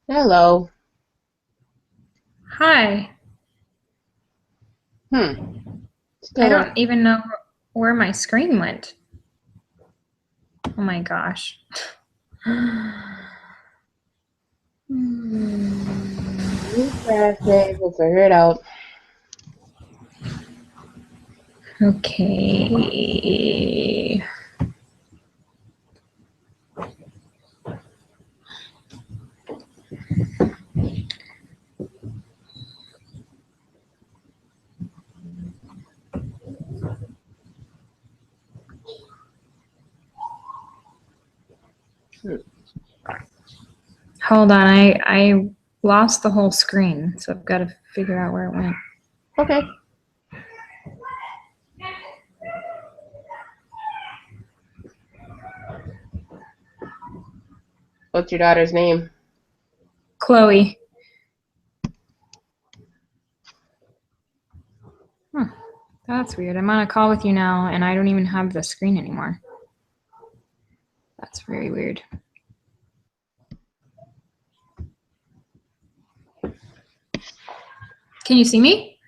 Hello. Hi. I Still not. don't even know where my screen went. Oh my gosh. Traffic. We'll figure it out. Okay. Hmm. Hold on. I lost the whole screen, so I've got to figure out where it went. Okay. What's your daughter's name? Chloe. Huh. That's weird. I'm on a call with you now, and I don't even have the screen anymore. That's very weird. Can you see me?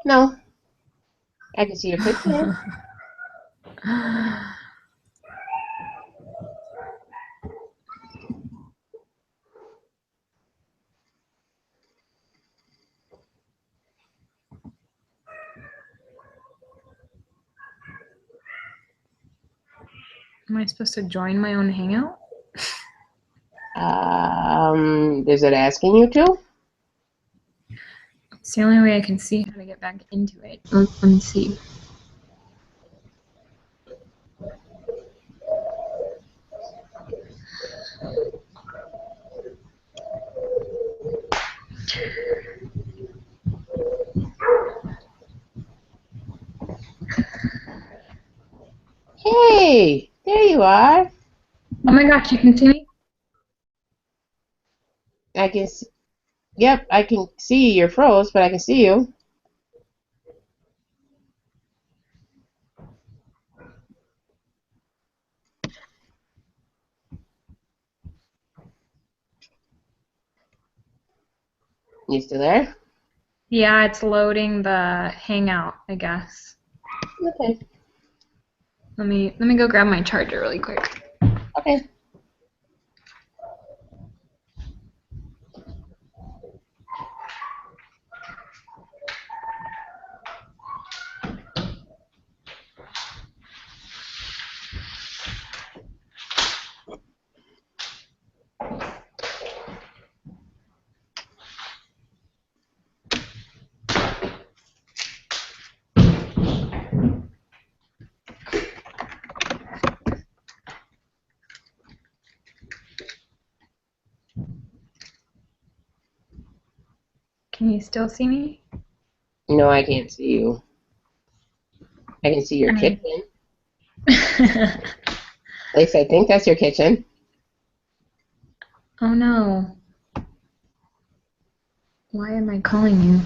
No. I can see your picture. Am I supposed to join my own Hangout? Is it asking you to? It's the only way I can see how to get back into it. Let me see. Hey, there you are. Oh my gosh, you can see me? I can. Yep, I can see you. You're froze, but I can see you. You still there? Yeah, it's loading the Hangout, I guess. Okay. Let me go grab my charger really quick. Okay. Can you still see me? No, I can't see you. I can see your I mean, kitchen. At least I think that's your kitchen. oh no. Why am I calling you?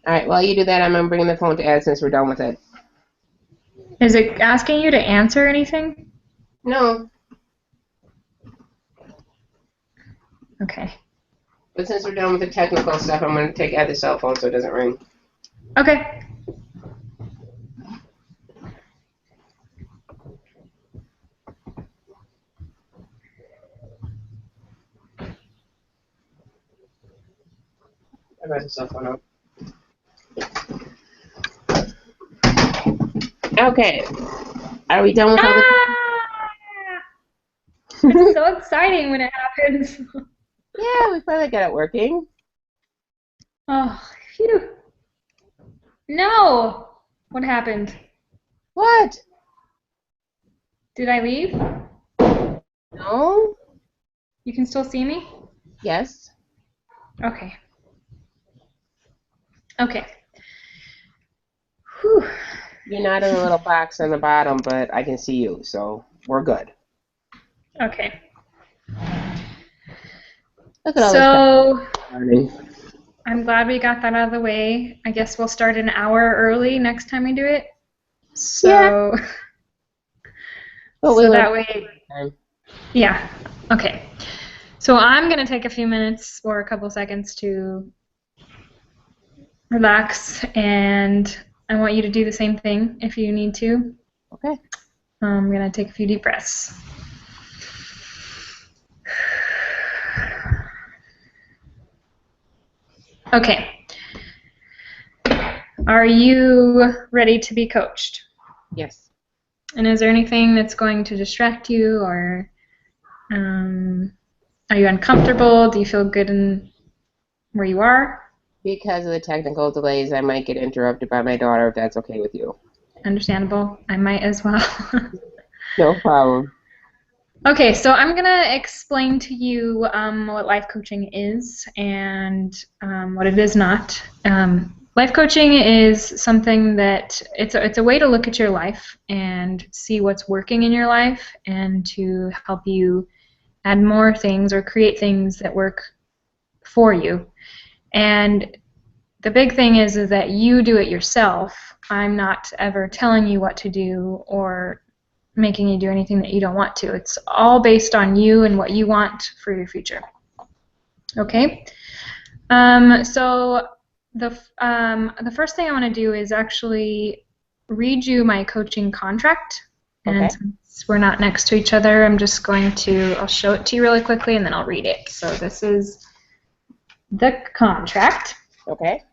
All right. While you do that, I'm gonna bring the phone to Ed since we're done with it. Is it asking you to answer anything? No, Okay. but since we're done with the technical stuff, I'm gonna take Ed's cell phone so it doesn't ring. Okay. I got the cell phone up. Okay. Are we done with all the? Ah! It's so exciting when it happens. Yeah, we finally got it working. Oh, phew. No! What happened? What? Did I leave? No? You can still see me? Yes. Okay. Okay. Whew. You're not in the little box on the bottom, but I can see you, so we're good. Okay. Look at all this stuff So learning. I'm glad we got that out of the way. I guess we'll start an hour early next time we do it. Yeah, So, but we so learned that way, time. yeah. Okay. So I'm going to take a few minutes or a couple seconds to relax, and I want you to do the same thing if you need to. Okay. I'm going to take a few deep breaths. Okay. Are you ready to be coached? Yes. And is there anything that's going to distract you, or are you uncomfortable? Do you feel good in where you are? Because of the technical delays, I might get interrupted by my daughter, if that's okay with you. Understandable. I might as well. No problem. Okay, so I'm going to explain to you what life coaching is and what it is not. Life coaching is something that it's a way to look at your life and see what's working in your life and to help you add more things or create things that work for you. And the big thing is that you do it yourself. I'm not ever telling you what to do or making you do anything that you don't want to. It's all based on you and what you want for your future. Okay? So the first thing I want to do is actually read you my coaching contract. Okay. And since we're not next to each other, I'll show it to you really quickly and then I'll read it. So this is the contract. Okay.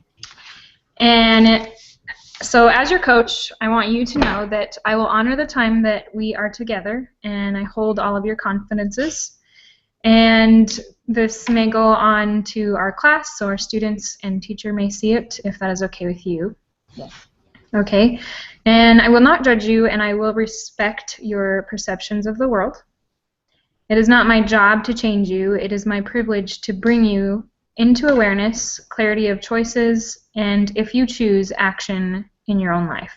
And so as your coach, I want you to know that I will honor the time that we are together, and I hold all of your confidences. And this may go on to our class, so our students and teacher may see it, if that is okay with you. Yes. Okay. And I will not judge you, and I will respect your perceptions of the world. It is not my job to change you. It is my privilege to bring you into awareness, clarity of choices, and if you choose, action in your own life.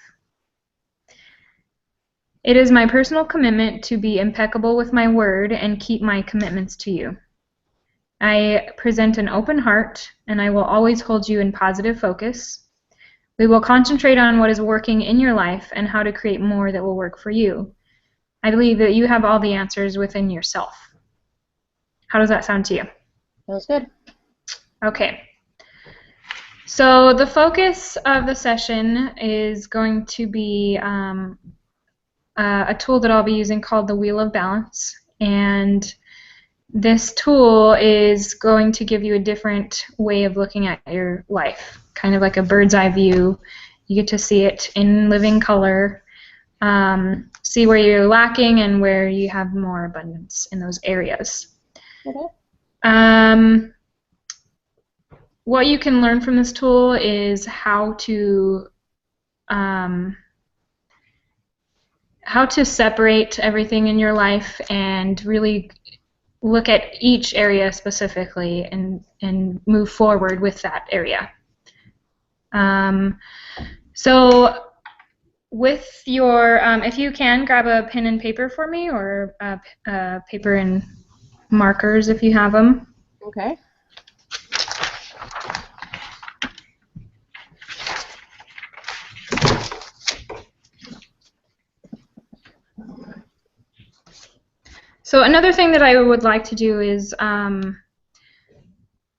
It is my personal commitment to be impeccable with my word and keep my commitments to you. I present an open heart, and I will always hold you in positive focus. We will concentrate on what is working in your life and how to create more that will work for you. I believe that you have all the answers within yourself. How does that sound to you? Sounds good. Okay. So the focus of the session is going to be a tool that I'll be using called the Wheel of Balance. And this tool is going to give you a different way of looking at your life, kind of like a bird's eye view. You get to see it in living color, see where you're lacking and where you have more abundance in those areas. Okay. What you can learn from this tool is how to separate everything in your life and really look at each area specifically and move forward with that area. So with your, if you can, grab a pen and paper for me, or paper and markers if you have them. Okay. So another thing that I would like to do is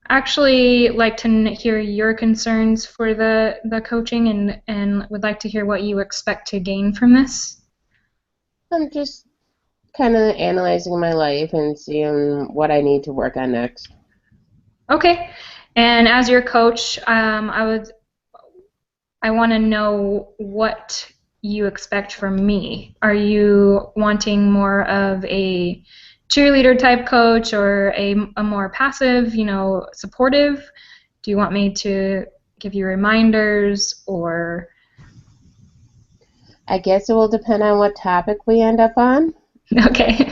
actually like to hear your concerns for the coaching and would like to hear what you expect to gain from this. I'm just kind of analyzing my life and seeing what I need to work on next. Okay. And as your coach, I want to know what you expect from me. Are you wanting more of a cheerleader type coach or a more passive, supportive? Do you want me to give you reminders, or? I guess it will depend on what topic we end up on. Okay.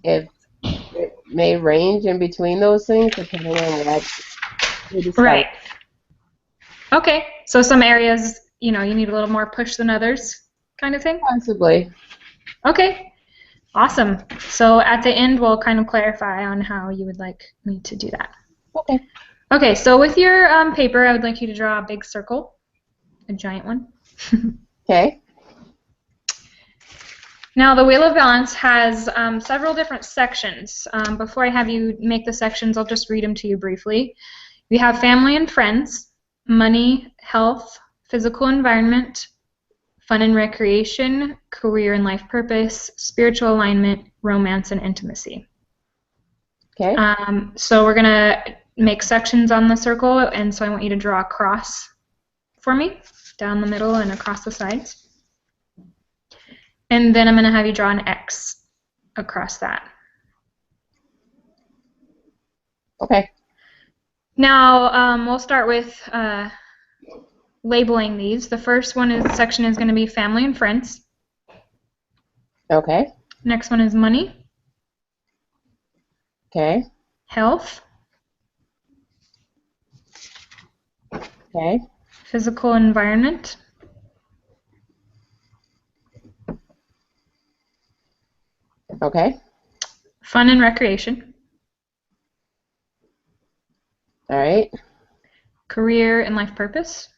If it may range in between those things depending on what we decide. Right. Okay. So some areas, you need a little more push than others, kind of thing? Possibly. Okay. Awesome. So at the end, we'll kind of clarify on how you would like me to do that. Okay. Okay, so with your paper, I would like you to draw a big circle, a giant one. Okay. Now, the Wheel of Balance has several different sections. Before I have you make the sections, I'll just read them to you briefly. We have family and friends, money, health, physical environment, fun and recreation, career and life purpose, spiritual alignment, romance, and intimacy. Okay. So we're going to make sections on the circle, and so I want you to draw a cross for me, down the middle and across the sides. And then I'm going to have you draw an X across that. Okay. Now, we'll start with labeling these. The first section is going to be family and friends. Okay. Next one is money, Okay. health, Okay. physical environment, Okay. fun and recreation, All right. career and life purpose,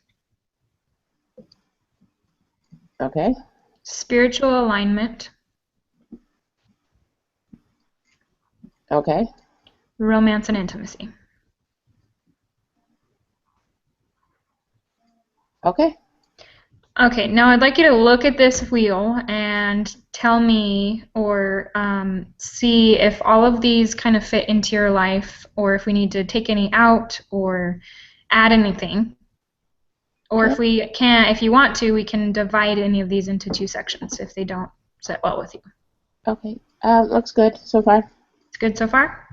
Okay. spiritual alignment, Okay. romance and intimacy. Okay. Okay, now I'd like you to look at this wheel and tell me or see if all of these kind of fit into your life, or if we need to take any out or add anything. Or Okay. if you want to, we can divide any of these into two sections if they don't sit well with you. Okay. Looks good so far. It's good so far?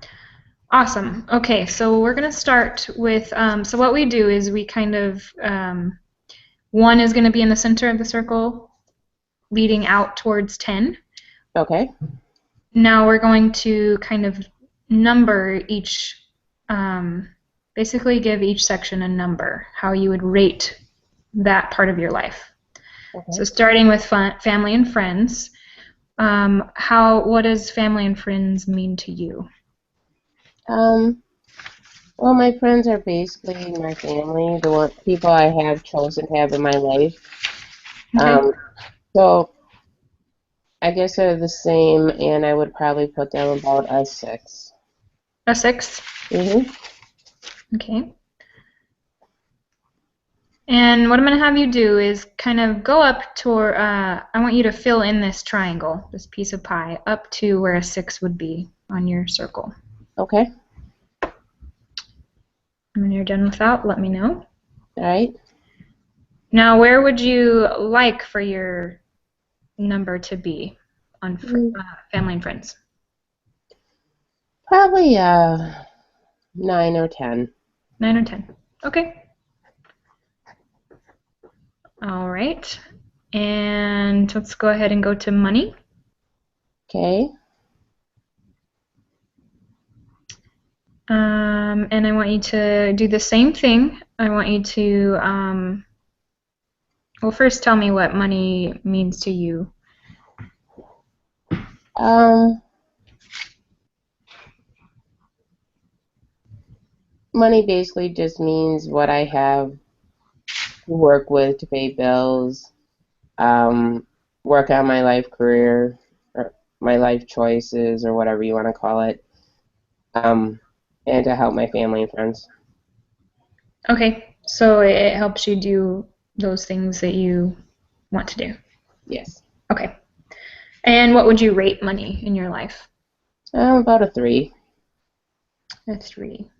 Awesome. Okay, so we're going to start with, so what we do is we kind of, one is going to be in the center of the circle, leading out towards 10. Okay. Now we're going to kind of number each, basically give each section a number, how you would rate that part of your life. Okay. So starting with family and friends, what does family and friends mean to you? Well, my friends are basically my family, the people I have chosen to have in my life. Okay. So I guess they're the same, and I would probably put them about a 6. A 6? Mm-hmm. Okay. And what I'm going to have you do is kind of go up to, I want you to fill in this triangle, this piece of pie, up to where a 6 would be on your circle. Okay. And when you're done with that, let me know. All right. Now, where would you like for your number to be on family and friends? Probably 9 or 10. 9 or 10. Okay. All right. And let's go ahead and go to money. Okay. And I want you to do the same thing. I want you to, well, first tell me what money means to you. Money basically just means what I have to work with to pay bills, work on my life career, or my life choices, or whatever you want to call it, and to help my family and friends. Okay, so it helps you do those things that you want to do. Yes. Okay. And what would you rate money in your life? About a 3. A 3.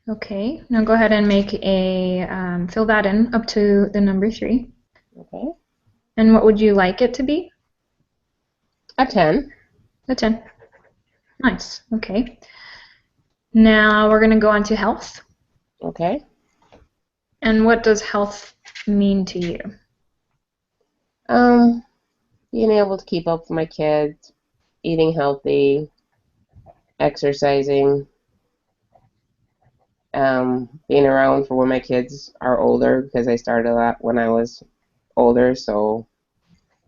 Okay, now go ahead and make fill that in up to the number 3. Okay. And what would you like it to be? A 10. A 10. Nice, okay. Now we're going to go on to health. Okay. And what does health mean to you? Being able to keep up with my kids, eating healthy, exercising, being around for when my kids are older, because I started a lot when I was older, so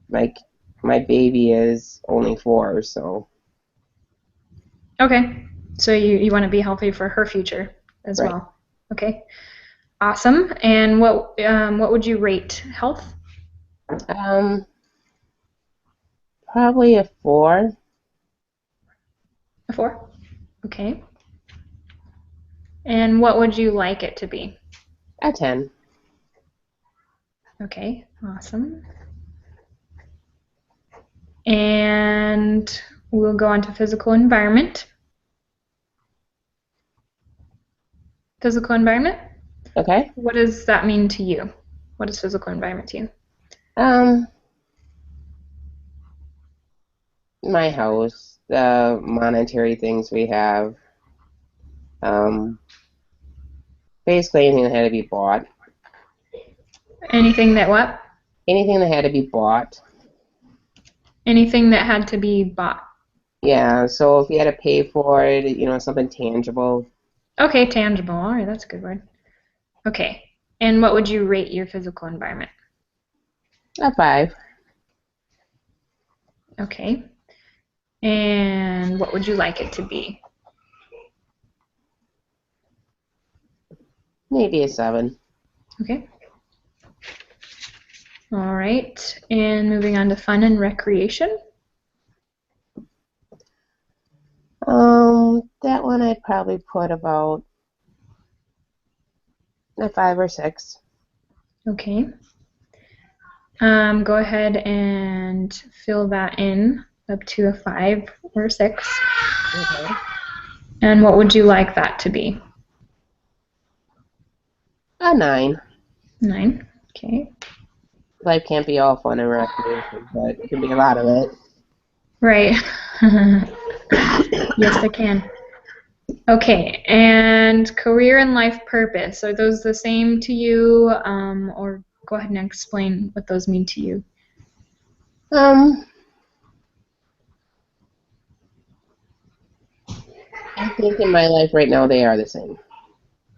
my baby is only 4, so. Okay. So you want to be healthy for her future as Right. well. Okay. Awesome. And what would you rate health? Um, Probably a 4. A 4. Okay. And what would you like it to be? A 10. Okay. Awesome. And we'll go on to physical environment. Physical environment? Okay. What does that mean to you? What is physical environment to you? Um, my house, the monetary things we have, um, basically anything that had to be bought. Anything that what? Anything that had to be bought. Anything that had to be bought. Yeah, so if you had to pay for it, something tangible, Okay, tangible. All right, that's a good word. Okay. And what would you rate your physical environment? a 5. Okay. And what would you like it to be? Maybe a 7. Okay. All right. And moving on to fun and recreation. That one I'd probably put about a 5 or 6. Okay. Go ahead and fill that in up to a 5 or 6. Okay. And what would you like that to be? A 9. 9. Okay. Life can't be all fun and recreation, but it can be a lot of it. Right. Yes, I can. Okay, and career and life purpose, are those the same to you? Or go ahead and explain what those mean to you. Um, I think in my life right now they are the same.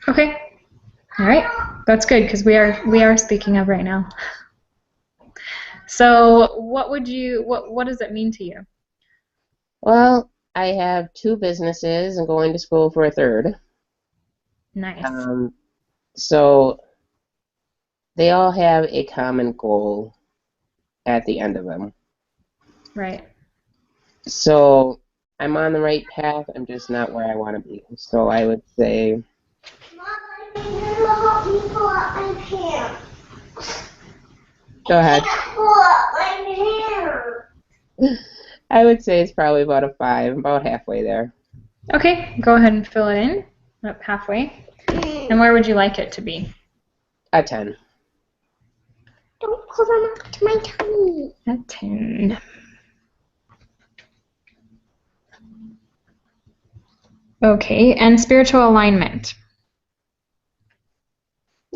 Okay. All right. That's good because we are speaking of right now. So, what does it mean to you? Well, I have 2 businesses and going to school for a third. Nice. Um, so they all have a common goal at the end of them. Right. So I'm on the right path. I'm just not where I want to be. So I would say, Mom, help me pull up my hair. go ahead. Pull up my hair. I would say it's probably about a 5, about halfway there. Okay, go ahead and fill it in up halfway. And where would you like it to be? A 10. Don't pull them up to my tummy. A 10. Okay, and spiritual alignment.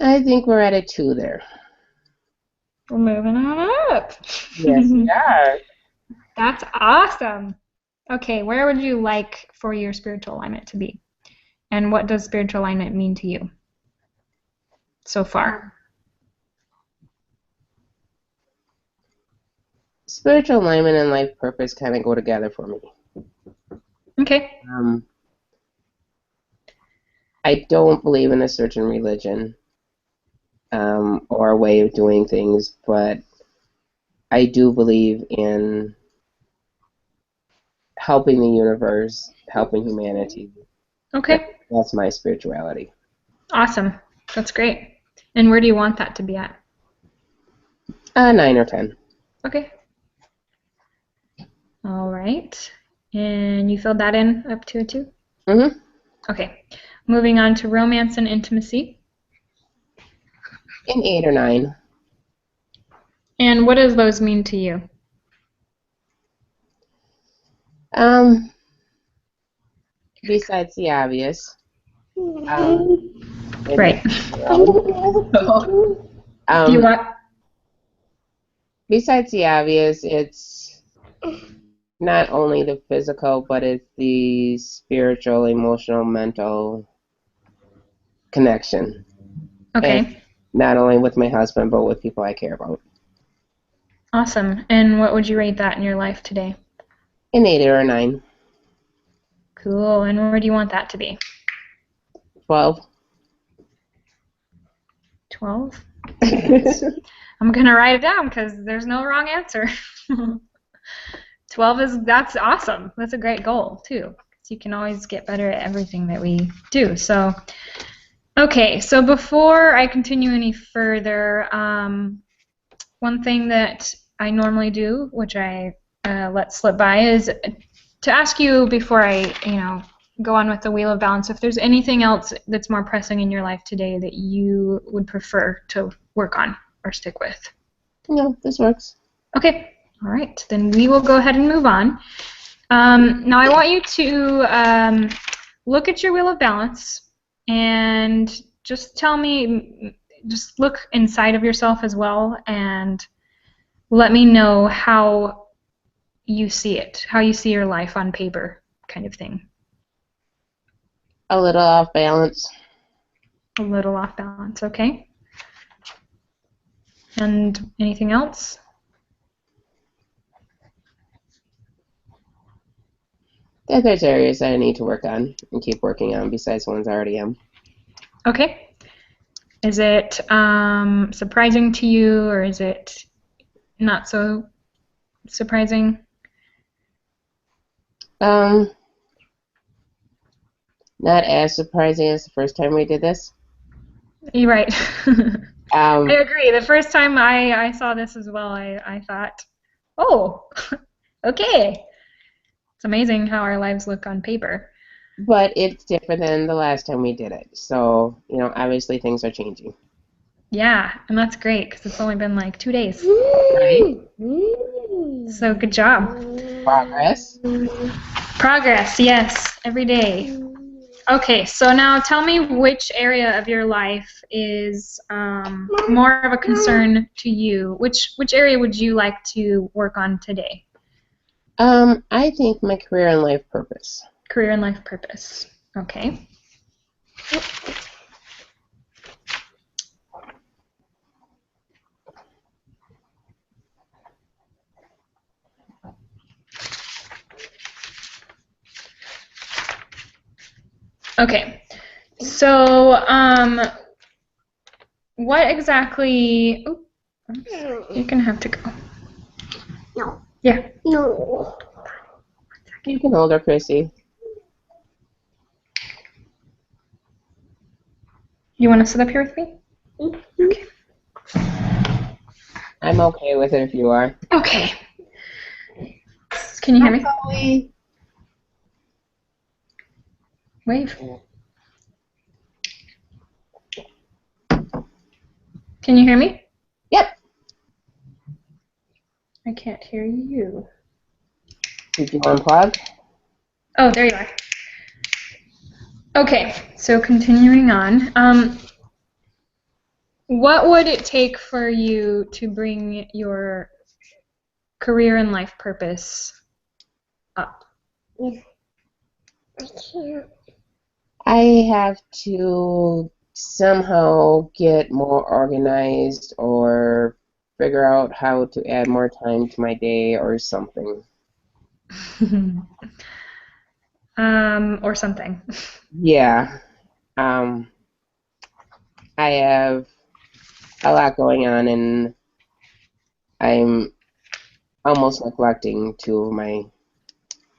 I think we're at a 2 there. We're moving on up. Yes, we are. That's awesome. Okay, where would you like for your spiritual alignment to be? And what does spiritual alignment mean to you so far? Spiritual alignment and life purpose kind of go together for me. Okay. I don't believe in a certain religion or a way of doing things, but I do believe in helping the universe, helping humanity. Okay. That's my spirituality. Awesome. That's great. And where do you want that to be at? 9 or 10. Okay. All right. And you filled that in up to a 2? Mm-hmm. Okay. Moving on to romance and intimacy. An 8 or 9. And what does those mean to you? Besides the obvious. Right. You want? Besides the obvious, it's not only the physical, but it's the spiritual, emotional, mental connection. Okay. And not only with my husband, but with people I care about. Awesome. And what would you rate that in your life today? An 8 or a 9. Cool. And where do you want that to be? 12. 12? I'm going to write it down because there's no wrong answer. 12 that's awesome. That's a great goal, too. You can always get better at everything that we do. So, okay, so before I continue any further, one thing that I normally do, which I let slip by, is to ask you before I, go on with the Wheel of Balance, if there's anything else that's more pressing in your life today that you would prefer to work on or stick with. No, this works. Okay, all right, then we will go ahead and move on. Now I want you to look at your Wheel of Balance and just tell me, just look inside of yourself as well and let me know how you see it, how you see your life on paper, kind of thing. A little off balance. A little off balance, okay. And anything else? There's areas that I need to work on and keep working on besides the ones I already am. Okay. Is it surprising to you, or is it not so surprising? Not as surprising as the first time we did this. You're right. I Um, agree. The first time I saw this as well, I thought, oh, okay. It's amazing how our lives look on paper. but it's different than the last time we did it. So, obviously things are changing. Yeah, and that's great because it's only been like 2 days. Right? So good job. Progress. Progress, yes, every day. Okay, so now tell me which area of your life is more of a concern to you. Which area would you like to work on today? I think my career and life purpose. Career and life purpose. Okay. Okay. So, what exactly? Oh, you're gonna have to go. No. Yeah. No. You can hold her, Chrissy. You want to sit up here with me? Okay. I'm okay with it if you are. Okay. Can you hear me? Chloe. Wave. Can you hear me? Yep. I can't hear you. Did you unplug? Oh, there you are. Okay, so continuing on. What would it take for you to bring your career and life purpose up? I can't. I have to somehow get more organized or figure out how to add more time to my day or something. Or something. Yeah. I have a lot going on and I'm almost neglecting two of my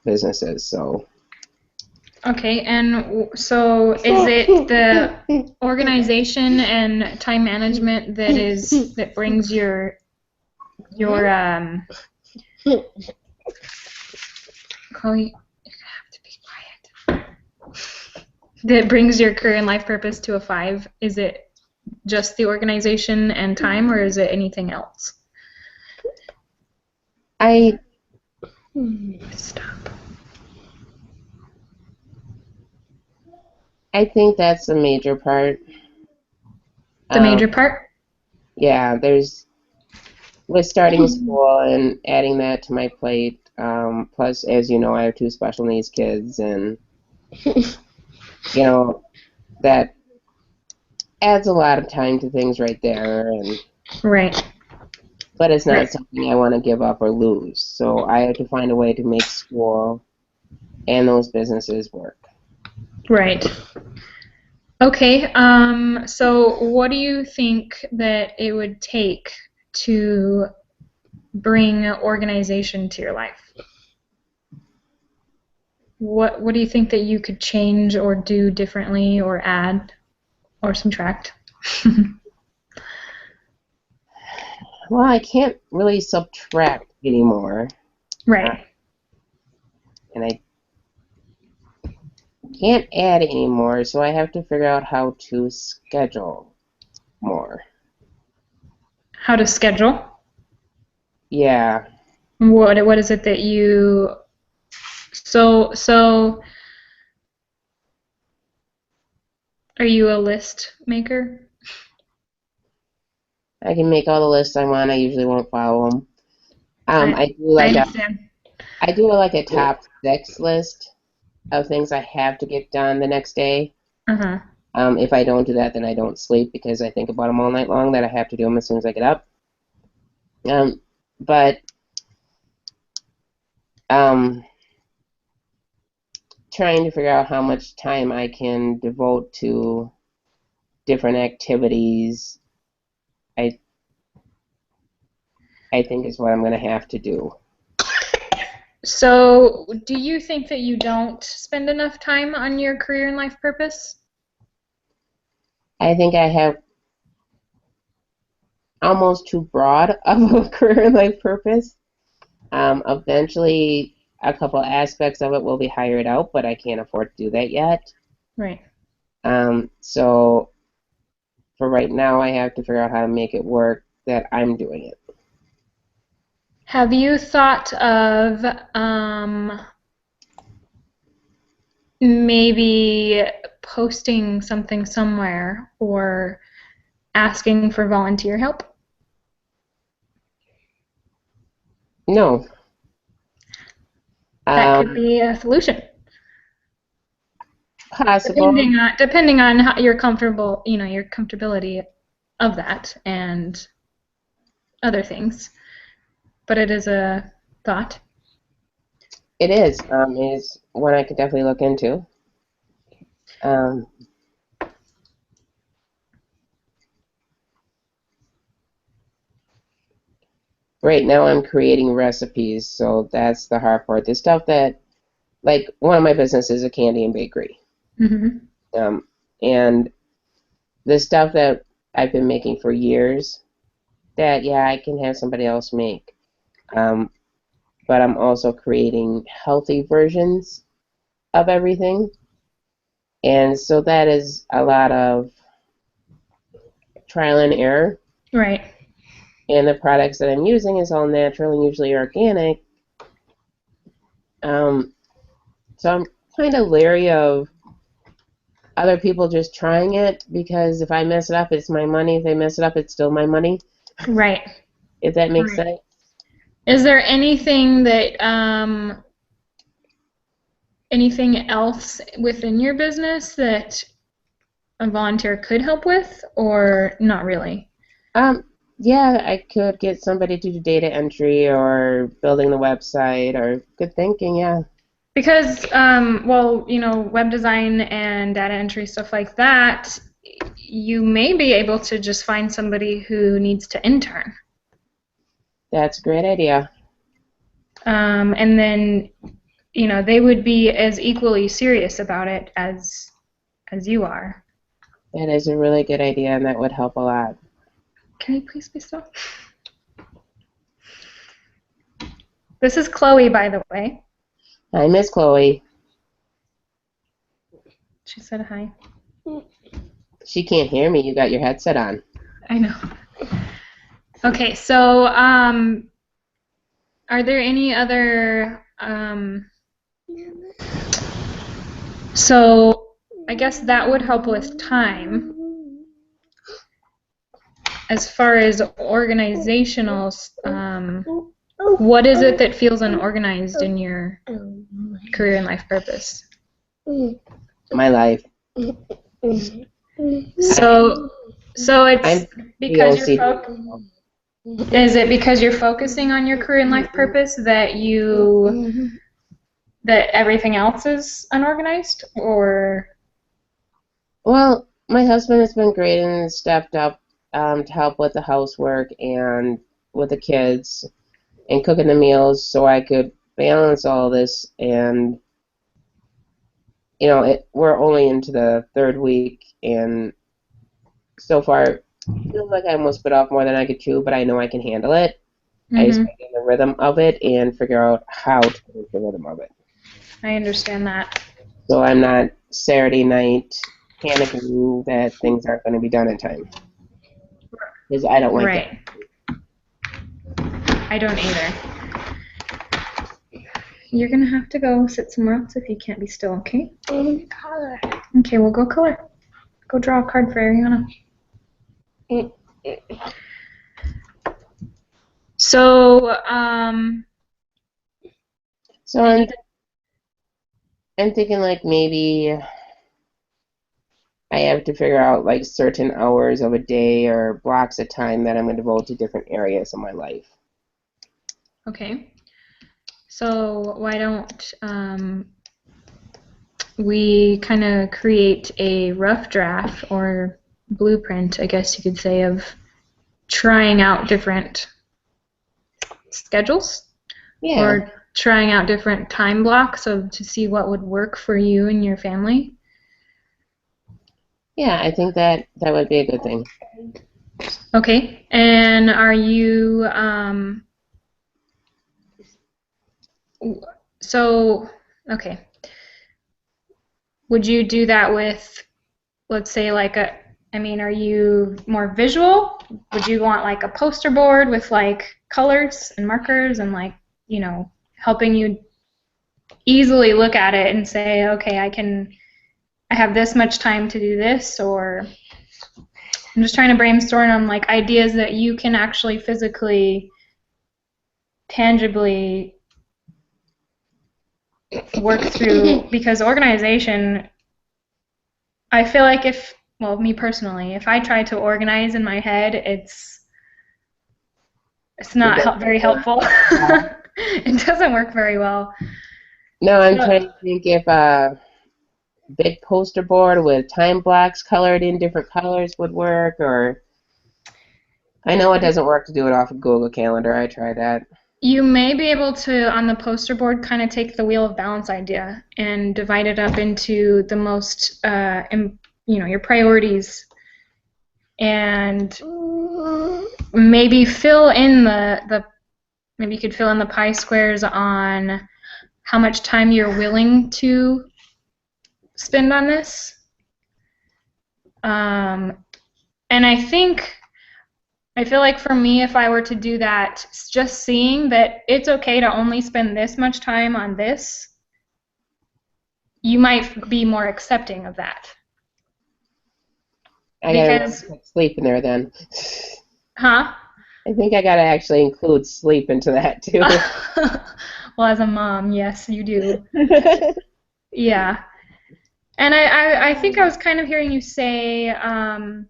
businesses, so. Okay, and so is it the organization and time management that brings your Chloe, you have to be quiet. That brings your career and life purpose to a 5? Is it just the organization and time, or is it anything else? Stop. I think that's a major part. The major part? Yeah, with starting school and adding that to my plate. Plus, as you know, I have 2 special needs kids, and that adds a lot of time to things right there. And Right. but it's not Right. something I want to give up or lose. So I have to find a way to make school and those businesses work. Right. Okay. So what do you think that it would take to bring organization to your life? What do you think that you could change or do differently or add or subtract? Well, I can't really subtract anymore, Right. and I can't add anymore, so I have to figure out how to schedule more. How to schedule? Yeah, What is it that you so are you a list maker? I can make all the lists I want. I usually won't follow them. I I understand. I do like a top 6 list of things I have to get done the next day. Uh-huh. If I don't do that, then I don't sleep because I think about them all night long that I have to do them as soon as I get up. But um, trying to figure out how much time I can devote to different activities, I I think is what I'm going to have to do. So, do you think that you don't spend enough time on your career and life purpose? I think I have almost too broad of a career and life purpose. Eventually, a couple aspects of it will be hired out, but I can't afford to do that yet. Right. So for right now, I have to figure out how to make it work that I'm doing it. Have you thought of maybe posting something somewhere or asking for volunteer help? No. That could be a solution. Possible. Depending on how you're comfortable, your comfortability of that and other things. But it is a thought. It is. Is one I could definitely look into. Um, right now, I'm creating recipes, so that's the hard part. The stuff that, like, one of my businesses is a candy and bakery. Mm-hmm. And the stuff that I've been making for years, that, yeah, I can have somebody else make. But I'm also creating healthy versions of everything. And so that is a lot of trial and error. Right. And the products that I'm using is all natural and usually organic. So I'm kind of leery of other people just trying it because if I mess it up, it's my money. If they mess it up, it's still my money. Right. If that makes sense. Is there anything that anything else within your business that a volunteer could help with, or not really? Yeah, I could get somebody to do data entry or building the website or good thinking, yeah. Because, web design and data entry, stuff like that, you may be able to just find somebody who needs to intern. That's a great idea. And then, they would be as equally serious about it as you are. That is a really good idea, and that would help a lot. Can you please be still? This is Chloe, by the way. Hi, Miss Chloe. She said hi. She can't hear me. You got your headset on. I know. Okay, so are there any other so I guess that would help with time. As far as organizational, what is it that feels unorganized in your career and life purpose? My life. So it's because is it because you're focusing on your career and life purpose that you that everything else is unorganized, or? Well, my husband has been great and stepped up to help with the housework and with the kids and cooking the meals so I could balance all this. And, we're only into the third week, and so far, it feels like I almost bit off more than I could chew, but I know I can handle it. I just Mm-hmm. gotta get in the rhythm of it and figure out how to get into the rhythm of it. I understand that. So I'm not Saturday night panicking that things aren't going to be done in time. Because I don't like Right. I don't either. You're gonna have to go sit somewhere else if you can't be still, okay? And color. Okay, we'll go color. Go draw a card for Ariana. So, So I'm thinking like maybe I have to figure out like certain hours of a day or blocks of time that I'm going to devote to different areas of my life. okay. So why don't we kind of create a rough draft or blueprint, I guess you could say, of trying out different schedules Yeah. or trying out different time blocks to see what would work for you and your family. Yeah, I think that would be a good thing. Okay. And are you okay. Would you do that with, let's say, are you more visual? Would you want like a poster board with like colors and markers and helping you easily look at it and say, okay, I have this much time to do this, or I'm just trying to brainstorm on like ideas that you can actually physically, tangibly work through, because organization, I feel like me personally, if I try to organize in my head, it's not very helpful. It doesn't work very well. No, I'm trying to think if a big poster board with time blocks colored in different colors would work, or I know it doesn't work to do it off of Google Calendar. I tried that. You may be able to, on the poster board, kind of take the wheel of balance idea and divide it up into the most, your priorities, and maybe fill in maybe you could fill in the pie squares on how much time you're willing to spend on this. And I feel like for me, if I were to do that, just seeing that it's okay to only spend this much time on this, you might be more accepting of that. I gotta put sleep in there then. Huh? I think I gotta actually include sleep into that too. Well, as a mom, yes, you do. Yeah. And I think I was kind of hearing you say, I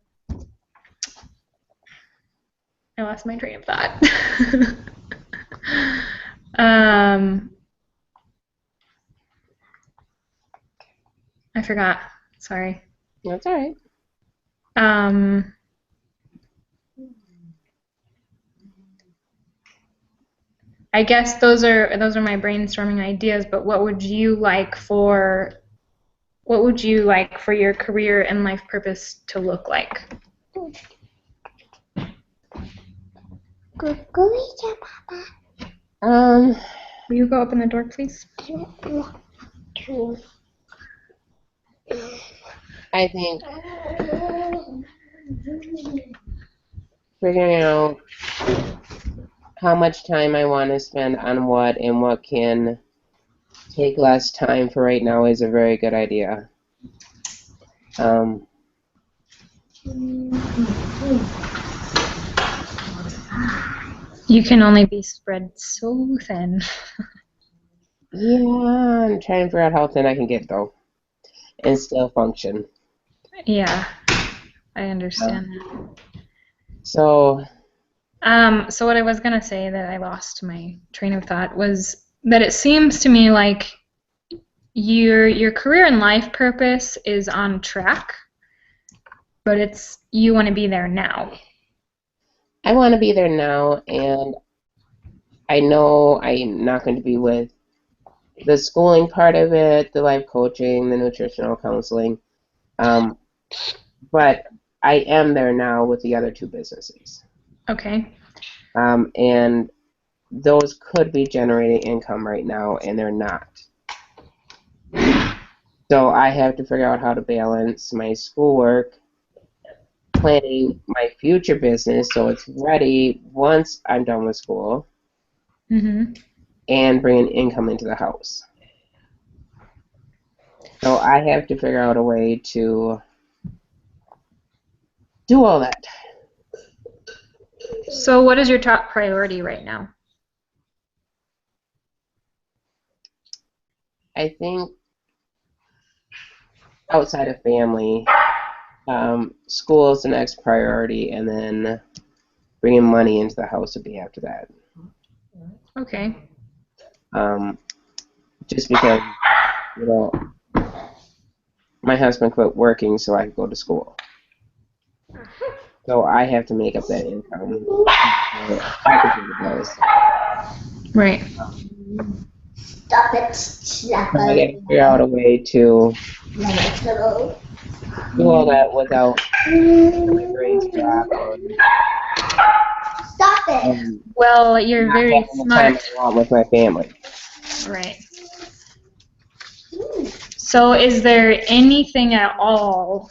lost my train of thought. I forgot. Sorry. That's all right. I guess those are my brainstorming ideas, but what would you like for your career and life purpose to look like? Papa. Will you go open the door, please? I think figuring out how much time I want to spend on what and what can take less time for right now is a very good idea. You can only be spread so thin. Yeah, I'm trying to figure out how thin I can get though, and still function. Yeah, I understand that. So So what I was gonna say that I lost my train of thought was that it seems to me like your career and life purpose is on track, but it's you want to be there now. I want to be there now, and I know I'm not going to be with the schooling part of it, the life coaching, the nutritional counseling, um, but I am there now with the other two businesses. Okay. And those could be generating income right now, and they're not. So I have to figure out how to balance my schoolwork, planning my future business so it's ready once I'm done with school, Mhm. and bringing income into the house. So I have to figure out a way to do all that. So what is your top priority right now? I think outside of family, school is the next priority, and then bringing money into the house would be after that. Okay. Just because, you know, my husband quit working so I could go to school. So I have to make up that income. I could pay the bills. Right. Stop it. Slap So I got it. to figure out a way to do all that without my grades dropping. Stop it. And Well, you're not very having the time smart. I want with my family. Right. So is there anything at all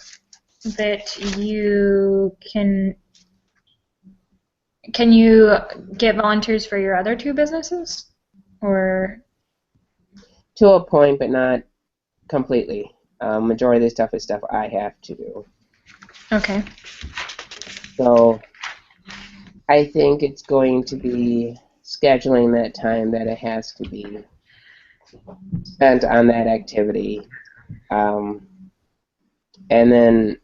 that you can you get volunteers for your other two businesses? Or To a point, but not completely. Majority of this stuff is stuff I have to do. okay. So I think it's going to be scheduling that time that it has to be spent on that activity, um, and then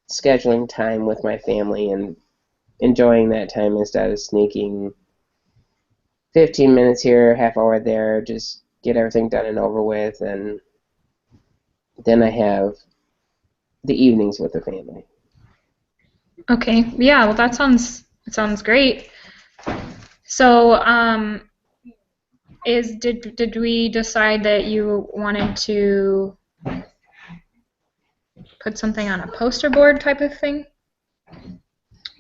scheduling time with my family and enjoying that time instead of sneaking 15 minutes here, half hour there, just get everything done and over with, and then I have the evenings with the family. Okay. Yeah, well that sounds great. So, did we decide that you wanted to put something on a poster board type of thing?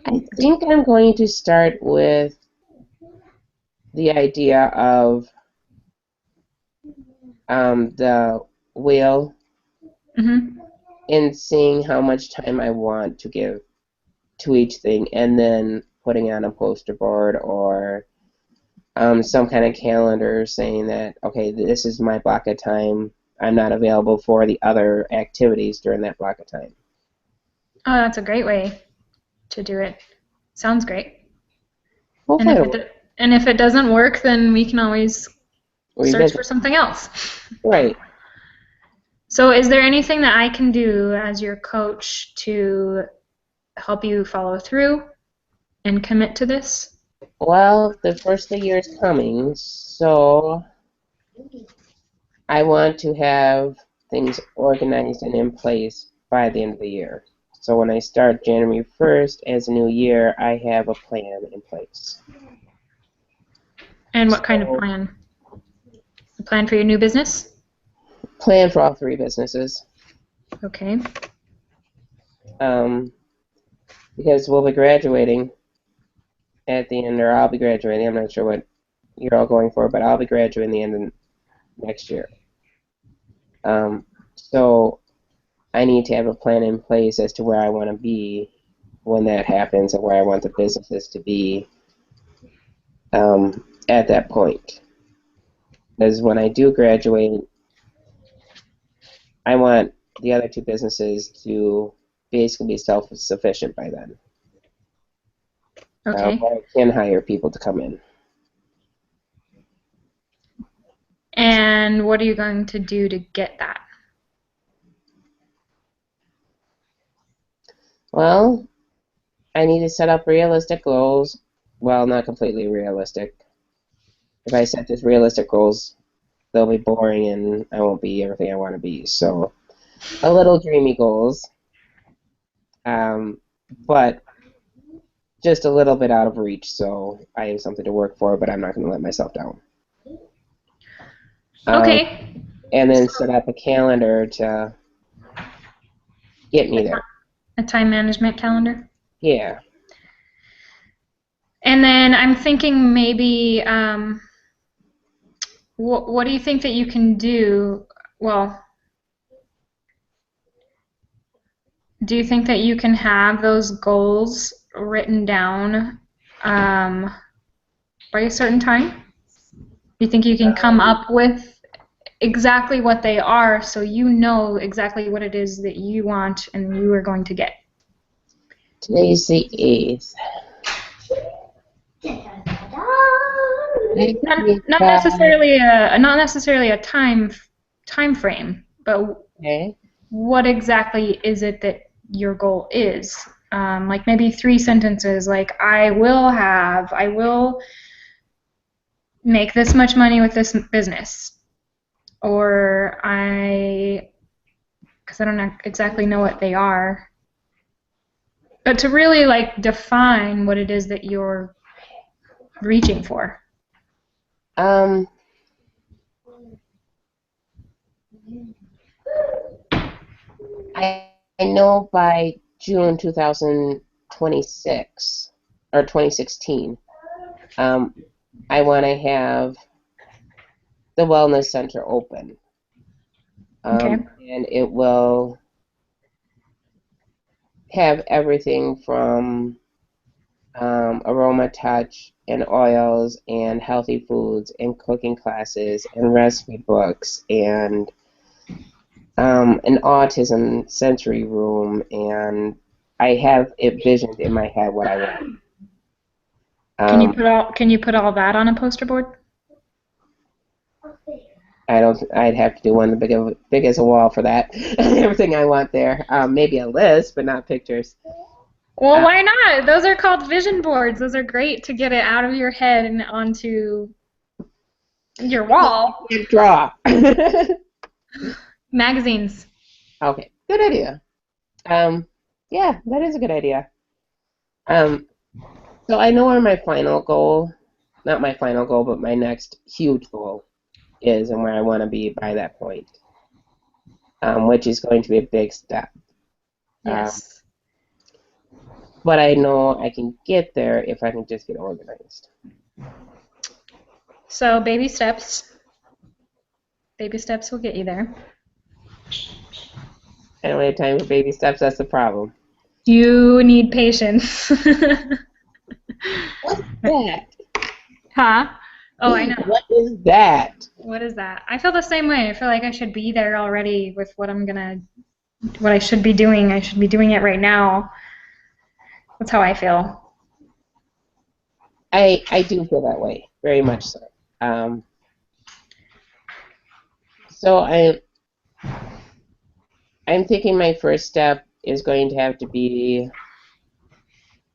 I think I'm going to start with the idea of the wheel Mm-hmm. and seeing how much time I want to give to each thing, and then putting on a poster board or some kind of calendar saying that, okay, this is my block of time. I'm not available for the other activities during that block of time. Oh, that's a great way to do it. Sounds great. And Hopefully if it'll and if it doesn't work, then we can always search for revisit. something else. Right. So, is there anything that I can do as your coach to help you follow through and commit to this? Well, the first of the year is coming, so I want to have things organized and in place by the end of the year. So when I start January 1st as a new year, I have a plan in place. And what kind of So, plan? A plan for your new business? plan for all three businesses. Okay. Um, because we'll be graduating at the end, or I'll be graduating. I'm not sure what you're all going for, but I'll be graduating the end of next year. So I need to have a plan in place as to where I want to be when that happens and where I want the businesses to be at that point. Because when I do graduate, I want the other two businesses to basically be self-sufficient by then. Okay. Where I can hire people to come in. And what are you going to do to get that? Well, I need to set up realistic goals. Well, not completely realistic. If I set just realistic goals, they'll be boring and I won't be everything I want to be. So a little dreamy goals, um, but just a little bit out of reach. So I have something to work for, but I'm not going to let myself down. Um, Okay. and then set up a calendar to get me there. A time management calendar. Yeah. And then I'm thinking maybe, what do you think that you can do? Well, do you think that you can have those goals written down by a certain time? Do you think you can come up with exactly what they are so you know exactly what it is that you want and you are going to get? Today's the 8th. Not necessarily a time frame, but Okay. what exactly is it that your goal is? Like maybe 3 sentences, like I will make this much money with this business, or because I don't exactly know what they are, but to really like define what it is that you're reaching for. Um, I know by June 2026 or 2016, I want to have the wellness center open. Okay. And it will have everything from aroma touch and oils and healthy foods and cooking classes and recipe books and an autism sensory room, and I have it visioned in my head what I want. Can you put all that on a poster board? I'd have to do one big as a wall for that. Everything I want there. Maybe a list, but not pictures. Well, why not? Those are called vision boards. Those are great to get it out of your head and onto your wall. I can't draw. Magazines. Okay, good idea. Yeah, that is a good idea. So I know where my final goal, not my final goal, but my next huge goal is and where I want to be by that point, which is going to be a big step. Yes. But I know I can get there if I can just get organized. So baby steps. Baby steps will get you there. I don't have time for baby steps, that's the problem. You need patience. What's that? Huh? Oh, I know. What is that? What is that? I feel the same way. I feel like I should be there already with what I should be doing. I should be doing it right now. That's how I feel. I do feel that way, very much so. So I'm thinking my first step is going to have to be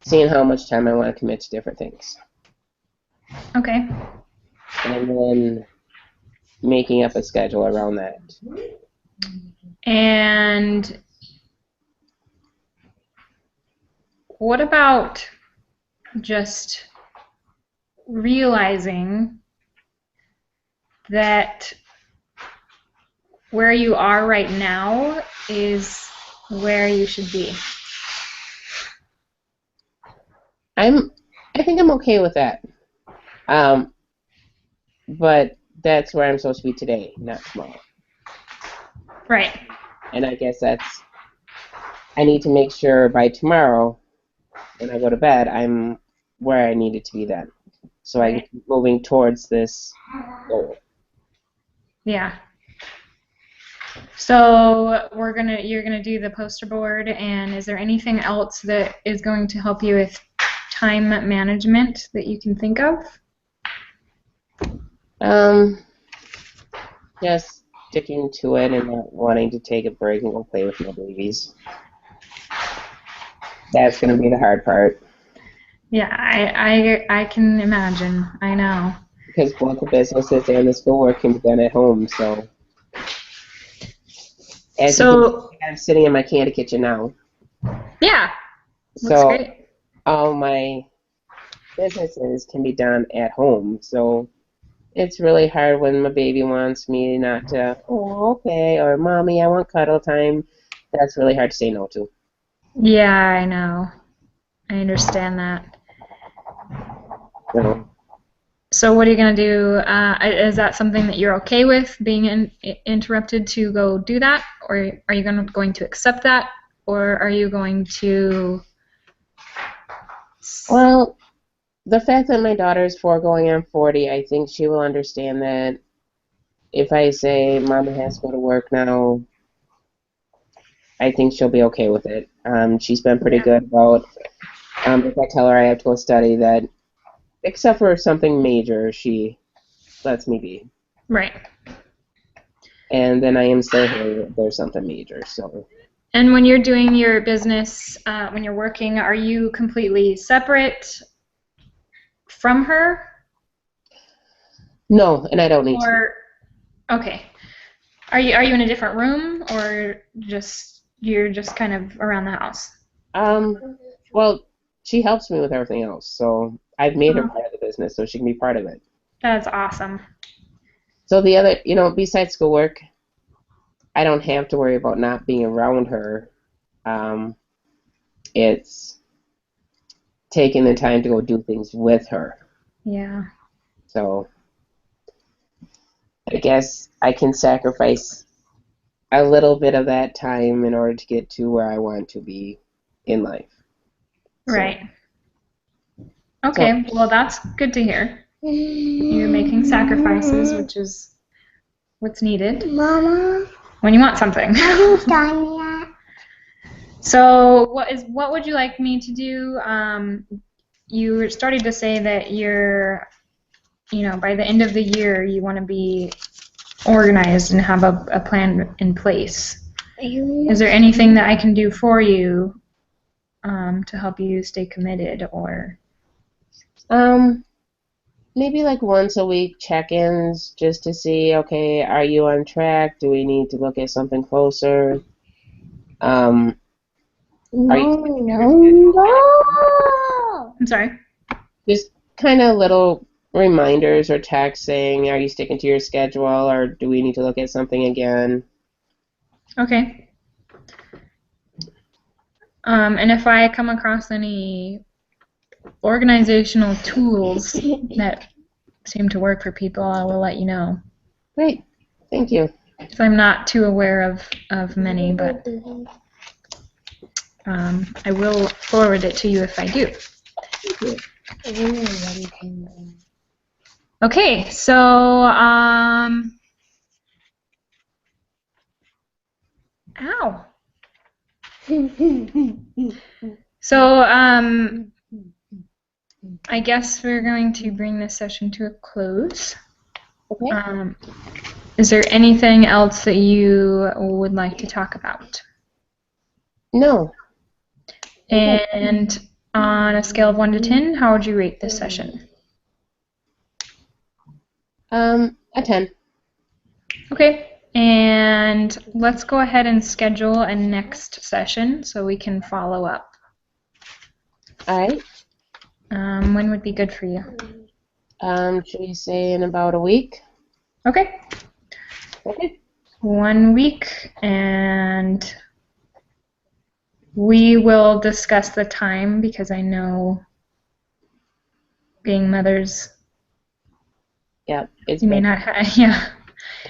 seeing how much time I want to commit to different things. Okay. And then making up a schedule around that. And what about just realizing that where you are right now is where you should be? I think I'm okay with that. But that's where I'm supposed to be today, not tomorrow. Right. And I guess I need to make sure by tomorrow when I go to bed I'm where I needed to be then. So I can keep moving towards this goal. Yeah. So you're gonna do the poster board, and is there anything else that is going to help you with time management that you can think of? Just sticking to it and not wanting to take a break and go play with my babies. That's gonna be the hard part. Yeah, I can imagine. I know. because both the businesses and the schoolwork can be done at home. So as you can see, So, I'm sitting in my candy kitchen now. yeah, looks So great. all my businesses can be done at home. So it's really hard when my baby wants me not to, oh, okay, or mommy, I want cuddle time. That's really hard to say no to. Yeah, I know. I understand that. So, So what are you going to do? Is that something that you're okay with, being interrupted to go do that? Or are you going to accept that? Or are you going to... well, the fact that my daughter is 4 going on 40, I think she will understand that if I say Mama has to go to work now, I think she'll be okay with it. She's been pretty Yeah. good about, if I tell her I have to go study, that except for something major, she lets me be. Right. And then I am still here if there's something major. So And when you're doing your business, when you're working, are you completely separate from her? no, and I don't need to be. Or, okay. Are you in a different room, or you're just kind of around the house? Well, she helps me with everything else, so I've made her Oh, part of the business, so she can be part of it. that's awesome. So the other, besides schoolwork, I don't have to worry about not being around her. Um, it's taking the time to go do things with her. Yeah. So I guess I can sacrifice a little bit of that time in order to get to where I want to be in life. So, Right. Okay, well, that's good to hear. You're making sacrifices, which is what's needed Mama, when you want something. are you done yet? So, what would you like me to do? You started to say that by the end of the year, you want to be organized and have a plan in place. Is there anything that I can do for you to help you stay committed, or? maybe like once a week check-ins just to see, okay, are you on track? Do we need to look at something closer? Um, are you No, sticking to your no, schedule? no. I'm sorry. Just kind of little reminders or texts saying, are you sticking to your schedule or do we need to look at something again? Okay. And if I come across any organizational tools that seem to work for people, I will let you know. Great, thank you. Because I'm not too aware of many, but I will forward it to you if I do. Okay, so ow. So I guess we're going to bring this session to a close. Okay. Is there anything else that you would like to talk about? No. And on a scale of 1 to 10, how would you rate this session? A 10. Okay, and let's go ahead and schedule a next session so we can follow up. All right. When would be good for you? Should we say in about a week? Okay, Okay. 1 week, and we will discuss the time because I know being mothers, Yeah, it's you may been. not have, yeah.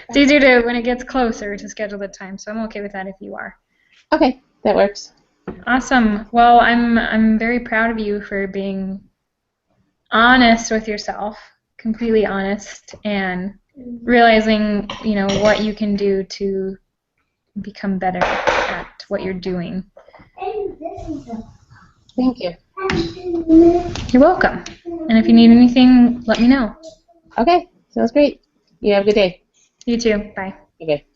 It's easier to, when it gets closer, to schedule the time, so I'm okay with that if you are. Okay, that works. Awesome. Well, I'm very proud of you for being honest with yourself, completely honest, and realizing, what you can do to become better at what you're doing. Thank you. You're welcome. And if you need anything, let me know. Okay, sounds great. You have a good day. You too. Bye. Okay.